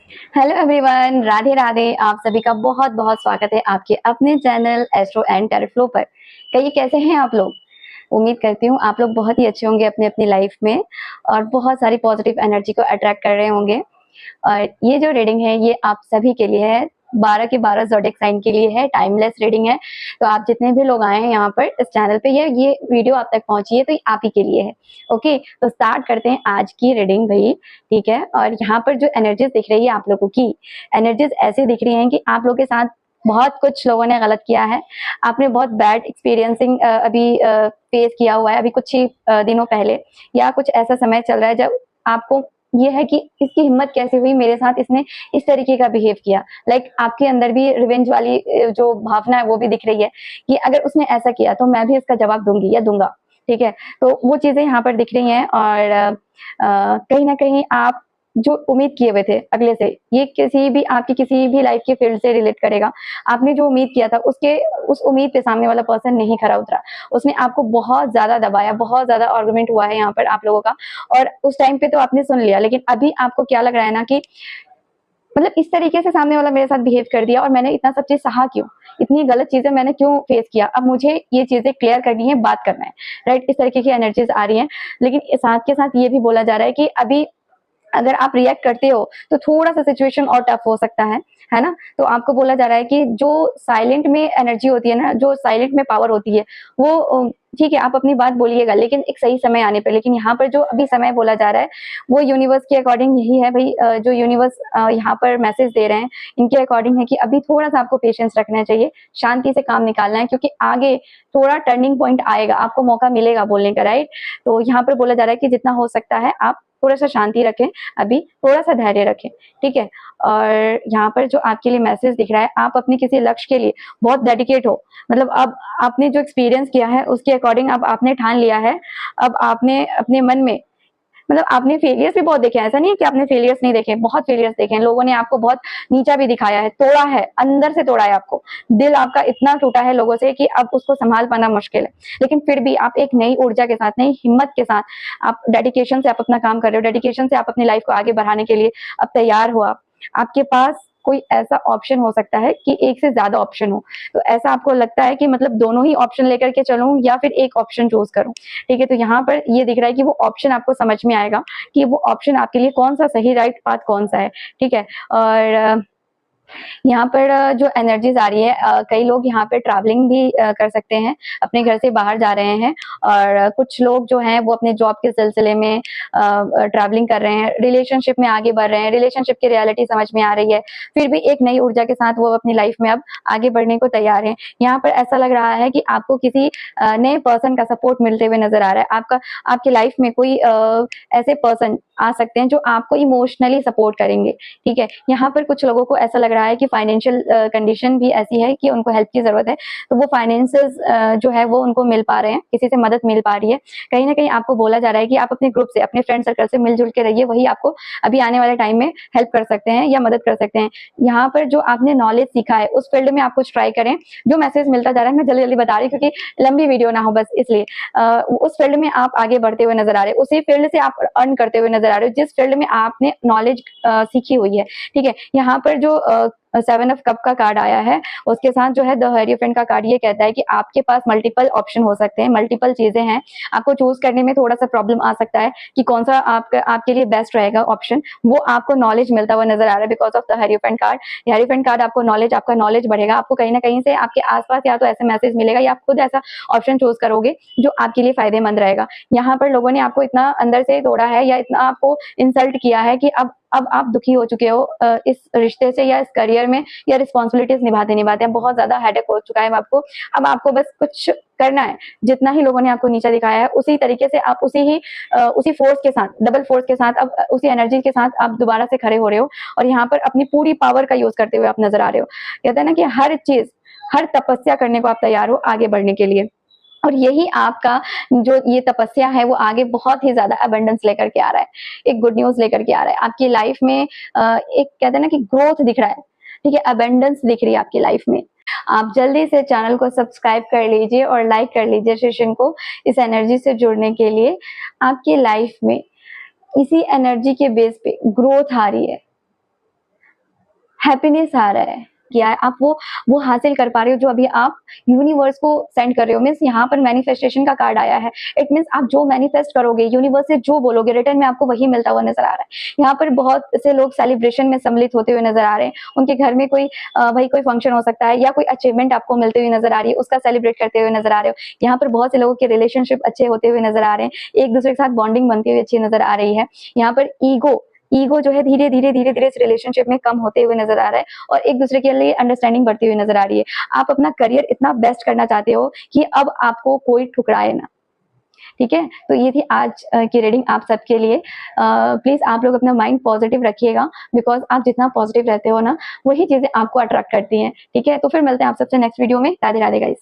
Hello everyone, Radhe Radhe. आप सभी का बहुत बहुत स्वागत है आपके अपने channel astro and tarot flow पर। कहिए कैसे हैं आप लोग। उम्मीद करती हूँ आप लोग बहुत ही अच्छे होंगे अपने अपनी लाइफ में और बहुत सारी पॉजिटिव एनर्जी को अट्रैक्ट कर रहे होंगे। और ये जो रीडिंग है ये आप सभी के लिए है, 12 के 12 ज़ोडिएक साइन के लिए है, टाइमलेस रीडिंग है। तो आप जितने भी लोग आए हैं यहाँ पर इस चैनल पे ये वीडियो आप तक पहुंची है तो ये आप ही के लिए है। ओके, तो स्टार्ट करते हैं आज की रीडिंग भाई। ठीक है, और यहाँ पर जो एनर्जीज दिख रही है आप लोगों की, एनर्जीज ऐसी दिख रही हैं कि आप लोगों के साथ बहुत कुछ लोगों ने गलत किया है। आपने बहुत बैड एक्सपीरियंसिंग अभी फेस किया हुआ है, अभी कुछ ही दिनों पहले, या कुछ ऐसा समय चल रहा है जब आपको ये है कि इसकी हिम्मत कैसे हुई, मेरे साथ इसने इस तरीके का बिहेव किया। लाइक आपके अंदर भी रिवेंज वाली जो भावना है वो भी दिख रही है कि अगर उसने ऐसा किया तो मैं भी इसका जवाब दूंगी या दूंगा। ठीक है, तो वो चीजें यहाँ पर दिख रही हैं। और कहीं ना कहीं आप जो उम्मीद किए हुए थे अगले से, ये किसी भी आपकी किसी भी लाइफ के फील्ड से रिलेट करेगा। आपने जो उम्मीद किया था उसके उस उम्मीद पे सामने वाला पर्सन नहीं खरा उतरा। उसने आपको बहुत ज्यादा दबाया, बहुत ज्यादा आर्गुमेंट हुआ है यहाँ पर आप लोगों का। और उस टाइम पे तो आपने सुन लिया, लेकिन अभी आपको क्या लग रहा है ना कि मतलब इस तरीके से सामने वाला मेरे साथ बिहेव कर दिया और मैंने इतना सब चीज सहा क्यों, इतनी गलत चीजें मैंने क्यों फेस किया, अब मुझे ये चीजें क्लियर करनी है, बात करना है। राइट, इस तरीके की एनर्जीज आ रही हैं। लेकिन साथ के साथ ये भी बोला जा रहा है कि अभी अगर आप रिएक्ट करते हो तो थोड़ा सा सिचुएशन और टफ हो सकता है ना। तो आपको बोला जा रहा है कि जो साइलेंट में एनर्जी होती है ना, जो साइलेंट में पावर होती है वो ठीक है, आप अपनी बात बोलिएगा लेकिन एक सही समय आने पर। लेकिन यहाँ पर जो अभी समय बोला जा रहा है वो यूनिवर्स के अकॉर्डिंग यही है भाई। जो यूनिवर्स यहाँ पर मैसेज दे रहे हैं इनके अकॉर्डिंग है कि अभी थोड़ा सा आपको पेशेंस रखना चाहिए, शांति से काम निकालना है, क्योंकि आगे थोड़ा टर्निंग पॉइंट आएगा, आपको मौका मिलेगा बोलने का। राइट, तो यहाँ पर बोला जा रहा है कि जितना हो सकता है आप थोड़ा सा शांति रखें, अभी थोड़ा सा धैर्य रखें। ठीक है, और यहाँ पर जो आपके लिए मैसेज दिख रहा है, आप अपने किसी लक्ष्य के लिए बहुत डेडिकेट हो। मतलब अब आपने जो एक्सपीरियंस किया है उसके अकॉर्डिंग अब आपने ठान लिया है। अब आपने अपने मन में, मतलब आपने फेलियर्स भी बहुत देखे हैं, ऐसा नहीं है कि आपने फेलियर्स नहीं देखे, बहुत फेलियर्स देखे हैं। लोगों ने आपको बहुत नीचा भी दिखाया है, तोड़ा है, अंदर से तोड़ा है आपको। दिल आपका इतना टूटा है लोगों से कि अब उसको संभाल पाना मुश्किल है। लेकिन फिर भी आप एक नई ऊर्जा के साथ, नई हिम्मत के साथ, आप डेडिकेशन से आप अपना काम कर रहे हो, डेडिकेशन से आप अपनी लाइफ को आगे बढ़ाने के लिए अब तैयार हो। आप, आपके पास कोई ऐसा ऑप्शन हो सकता है कि एक से ज्यादा ऑप्शन हो। तो ऐसा आपको लगता है कि मतलब दोनों ही ऑप्शन लेकर के चलूं या फिर एक ऑप्शन चूज करूं। ठीक है, तो यहाँ पर ये दिख रहा है कि वो ऑप्शन आपको समझ में आएगा कि वो ऑप्शन आपके लिए कौन सा सही राइट पाथ कौन सा है। ठीक है, और यहाँ पर जो एनर्जीज आ रही है, कई लोग यहाँ पे ट्रैवलिंग भी कर सकते हैं, अपने घर से बाहर जा रहे हैं। और कुछ लोग जो हैं वो अपने जॉब के सिलसिले में ट्रैवलिंग कर रहे हैं, रिलेशनशिप में आगे बढ़ रहे हैं, रिलेशनशिप की रियलिटी समझ में आ रही है, फिर भी एक नई ऊर्जा के साथ वो अपनी लाइफ में अब आगे बढ़ने को तैयार है। यहाँ पर ऐसा लग रहा है कि आपको किसी नए पर्सन का सपोर्ट मिलते हुए नजर आ रहा है। आपका, आपकी लाइफ में कोई ऐसे पर्सन आ सकते हैं जो आपको इमोशनली सपोर्ट करेंगे। ठीक है, यहाँ पर कुछ लोगों को ऐसा लग रहा है कि फाइनेंशियल कंडीशन भी ऐसी है कि उनको हेल्प की जरूरत है, तो वो फाइनेंसेस जो है वो उनको मिल पा रहे हैं, किसी से मदद मिल पा रही है। कहीं ना कहीं आपको बोला जा रहा है कि आप अपने ग्रुप से, अपने फ्रेंड सर्कल से मिलजुल के रहिए, वही आपको अभी आने वाले टाइम में हेल्प कर सकते हैं या मदद कर सकते हैं। यहाँ पर जो आपने नॉलेज सीखा है उस फील्ड में आप कुछ ट्राई करें। जो मैसेज मिलता जा रहा है मैं जल्दी जल्दी बता रही हूँ क्योंकि लंबी वीडियो ना हो बस इसलिए। उस फील्ड में आप आगे बढ़ते हुए नजर आ रहे हैं, उसी फील्ड से आप अर्न करते हुए नजर आ रहे हो जिस फील्ड में आपने नॉलेज सीखी हुई है। ठीक है, यहाँ पर जो 7 ऑफ कप का कार्ड आया है उसके साथ जो है द हेरोफेंट का कार्ड ये कहता है कि आपके पास मल्टीपल ऑप्शन हो सकते हैं, मल्टीपल चीजें हैं, आपको चूज करने में थोड़ा सा प्रॉब्लम आ सकता है कि कौन सा आपके लिए बेस्ट रहेगा ऑप्शन। वो आपको नॉलेज मिलता हुआ नजर आ रहा है because of the hierophant card. Hierophant card आपको नॉलेज, आपका नॉलेज बढ़ेगा, आपको कहीं ना कहीं से आपके आसपास या तो ऐसे मैसेज मिलेगा या आप खुद ऐसा ऑप्शन चूज करोगे जो आपके लिए फायदेमंद रहेगा। यहाँ पर लोगों ने आपको इतना अंदर से तोड़ा है या इतना आपको इंसल्ट किया है कि अब आप दुखी हो चुके हो इस रिश्ते से या इस करियर में, या रिस्पॉन्सिबिलिटीज निभाते निभाते बहुत ज्यादा हेडेक हो चुका है आपको। अब आपको बस कुछ करना है, जितना ही लोगों ने आपको नीचा दिखाया है उसी तरीके से आप उसी फोर्स के साथ, डबल फोर्स के साथ, अब उसी एनर्जी के साथ आप दोबारा से खड़े हो रहे हो और यहाँ पर अपनी पूरी पावर का यूज करते हुए आप नजर आ रहे हो। कहते हैं ना कि हर चीज, हर तपस्या करने को आप तैयार हो आगे बढ़ने के लिए। और यही आपका जो ये तपस्या है वो आगे बहुत ही ज्यादा अबंडेंस लेकर के आ रहा है, एक गुड न्यूज लेकर के आ रहा है आपकी लाइफ में। एक कहते हैं ना कि ग्रोथ दिख रहा है। ठीक है, अबंडेंस दिख रही है आपकी लाइफ में। आप जल्दी से चैनल को सब्सक्राइब कर लीजिए और लाइक कर लीजिए सेशन को, इस एनर्जी से जुड़ने के लिए। आपकी लाइफ में इसी एनर्जी के बेस पे ग्रोथ आ रही है। हैप्पीनेस आ रहा है, किया है, आप वो हासिल कर पा रहे हो जो अभी आप यूनिवर्स को सेंड कर रहे हो। मीन्स यहाँ पर मैनिफेस्टेशन का कार्ड आया है। इट मीन्स आप जो मैनिफेस्ट करोगे, यूनिवर्स से जो बोलोगे, रिटर्न में आपको वही मिलता हुआ नजर आ रहा है। यहाँ पर बहुत से लोग सेलिब्रेशन में सम्मिलित होते हुए नजर आ रहे हैं। उनके घर में कोई भाई कोई फंक्शन हो सकता है या कोई अचीवमेंट आपको मिलती हुई नजर आ रही है, उसका सेलिब्रेट करते हुए नजर आ रहे हो। यहाँ पर बहुत से लोगों के रिलेशनशिप अच्छे होते हुए नजर आ रहे हैं, एक दूसरे के साथ बॉन्डिंग बनती हुई अच्छी नजर आ रही है। यहाँ पर ईगो जो है धीरे धीरे इस रिलेशनशिप में कम होते हुए नजर आ रहा है और एक दूसरे के लिए अंडरस्टैंडिंग बढ़ती हुई नजर आ रही है। आप अपना करियर इतना बेस्ट करना चाहते हो कि अब आपको कोई ठुकराए ना। ठीक है, तो ये थी आज की रीडिंग आप सबके लिए। प्लीज आप लोग अपना माइंड पॉजिटिव रखिएगा, बिकॉज आप जितना पॉजिटिव रहते हो ना, वही चीजें आपको अट्रैक्ट करती हैं। ठीक है, तो फिर मिलते हैं आप सबसे नेक्स्ट वीडियो में। राधे राधे गाइस।